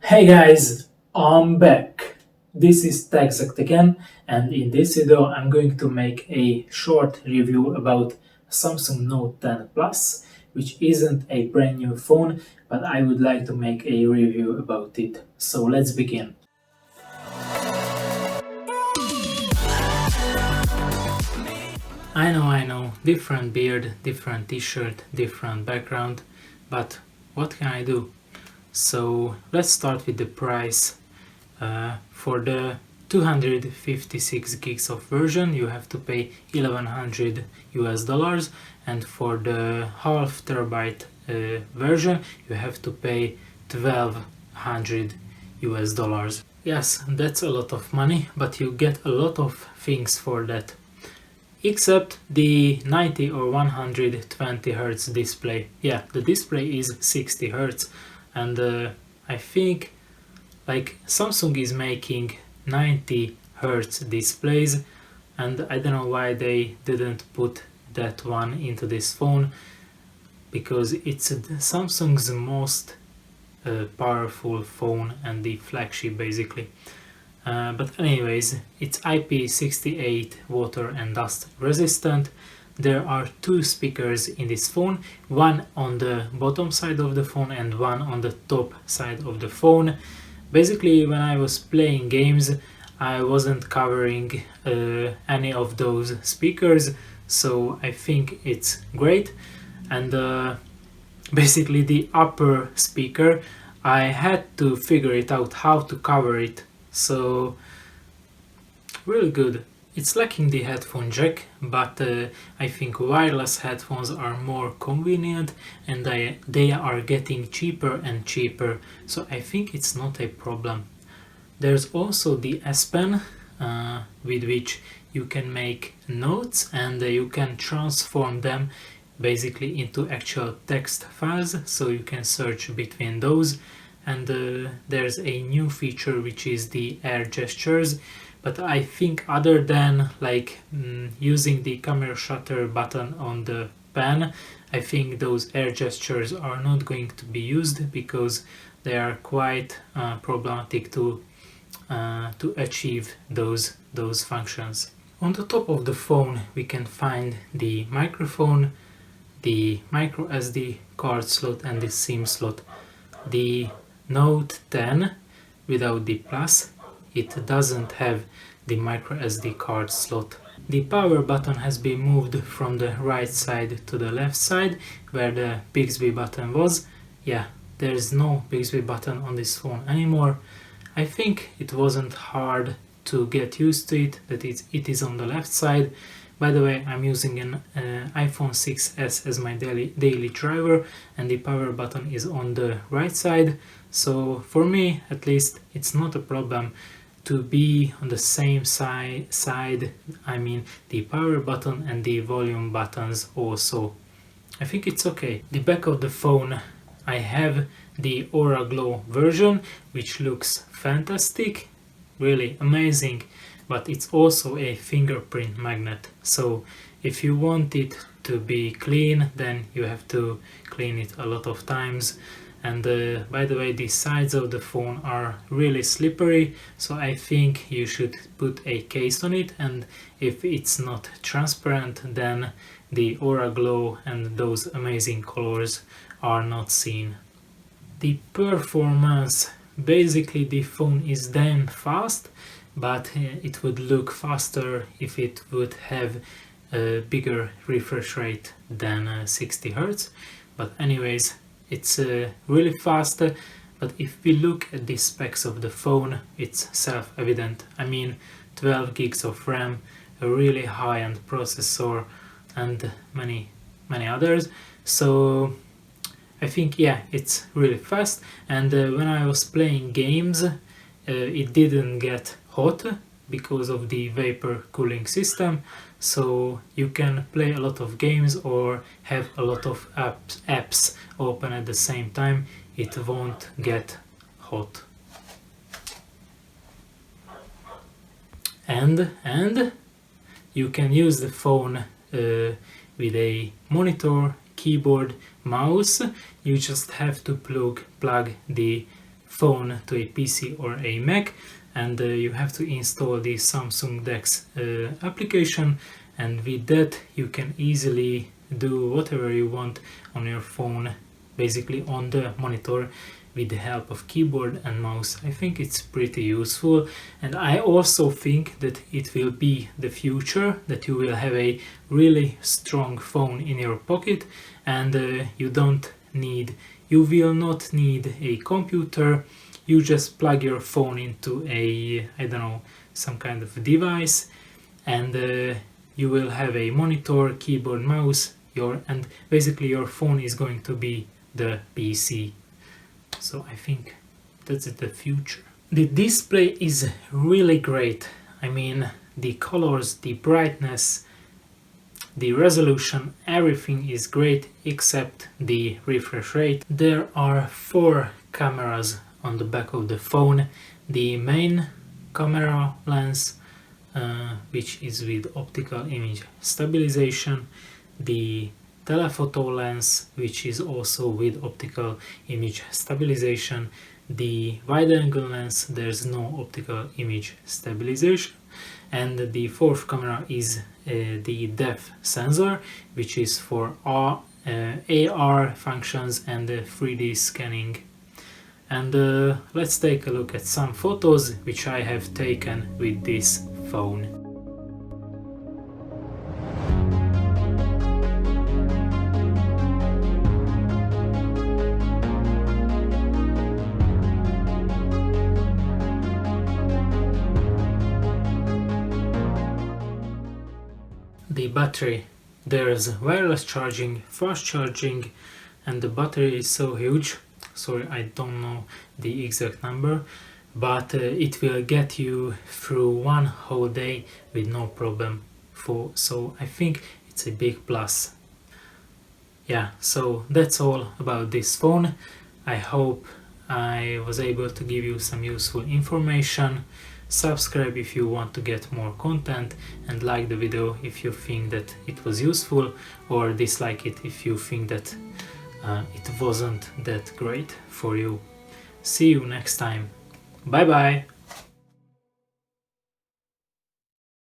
Hey guys, I'm back. This is TechZact again, and in this video I'm going to make a short review about Samsung Note 10 Plus, which isn't a brand new phone, but I would like to make a review about it. So let's begin. I know, different beard, different t-shirt, different background, but what can I do? So let's start with the price. For the 256 gigs of version you have to pay 1100 US dollars, and for the half terabyte version you have to pay 1200 US dollars. Yes, that's a lot of money, but you get a lot of things for that. Except the 90 or 120 Hz display. Yeah, the display is 60 Hz, and I think like Samsung is making 90 Hz displays, and I don't know why they didn't put that one into this phone, because it's Samsung's most powerful phone and the flagship basically. But anyways, it's IP68 water and dust resistant. There are two speakers in this phone, one on the bottom side of the phone and one on the top side of the phone. Basically, when I was playing games, I wasn't covering any of those speakers, so I think it's great. And basically the upper speaker, I had to figure it out how to cover it, so really good. It's lacking the headphone jack, but I think wireless headphones are more convenient, and they are getting cheaper and cheaper, so I think it's not a problem. There's also the S Pen, with which you can make notes, and you can transform them basically into actual text files, so you can search between those. And there's a new feature which is the air gestures, but I think other than like using the camera shutter button on the pen, I think those air gestures are not going to be used because they are quite problematic to achieve those functions. On the top of the phone we can find the microphone, the micro SD card slot and the SIM slot. The Note 10 without the Plus, it doesn't have the micro SD card slot. The power button has been moved from the right side to the left side where the Bixby button was. Yeah, there's no Bixby button on this phone anymore. I think it wasn't hard to get used to it, that it is on the left side. By the way, I'm using an iPhone 6s as my daily driver, and the power button is on the right side, so for me at least it's not a problem to be on the same side, I mean the power button and the volume buttons also. I think it's okay. The back of the phone, I have the Aura Glow version, which looks fantastic, really amazing, but it's also a fingerprint magnet, so if you want it to be clean then you have to clean it a lot of times. And by the way, the sides of the phone are really slippery, so I think you should put a case on it, and if it's not transparent then the Aura Glow and those amazing colors are not seen. The performance, basically the phone is damn fast, but it would look faster if it would have a bigger refresh rate than 60 Hz. But anyways, it's really fast, but if we look at the specs of the phone, it's self-evident. I mean, 12 gigs of RAM, a really high-end processor, and many others. So I think, yeah, it's really fast. And when I was playing games, it didn't get hot because of the vapor cooling system, so you can play a lot of games or have a lot of apps open at the same time. It won't get hot. And you can use the phone with a monitor, keyboard, mouse. You just have to plug the phone to a PC or a Mac, and you have to install the Samsung DeX application, and with that you can easily do whatever you want on your phone, basically on the monitor, with the help of keyboard and mouse. I think it's pretty useful, and I also think that it will be the future, that you will have a really strong phone in your pocket, and you will not need a computer. You just plug your phone into a, I don't know, some kind of device, and you will have a monitor, keyboard, mouse, and basically your phone is going to be the PC. So I think that's the future. The display is really great. I mean, the colors, the brightness, the resolution, everything is great except the refresh rate. There are 4 cameras on the back of the phone. The main camera lens, which is with optical image stabilization, the telephoto lens, which is also with optical image stabilization, the wide angle lens, there's no optical image stabilization, and the 4th camera is the depth sensor, which is for AR functions and 3D scanning. And let's take a look at some photos which I have taken with this phone. The battery, there's wireless charging, fast charging, and the battery is so huge. Sorry, I don't know the exact number, but it will get you through one whole day with no problem. So I think it's a big plus. Yeah, so that's all about this phone. I hope I was able to give you some useful information. Subscribe if you want to get more content, and like the video if you think that it was useful, or dislike it if you think that it wasn't that great for you. See you next time. Bye bye!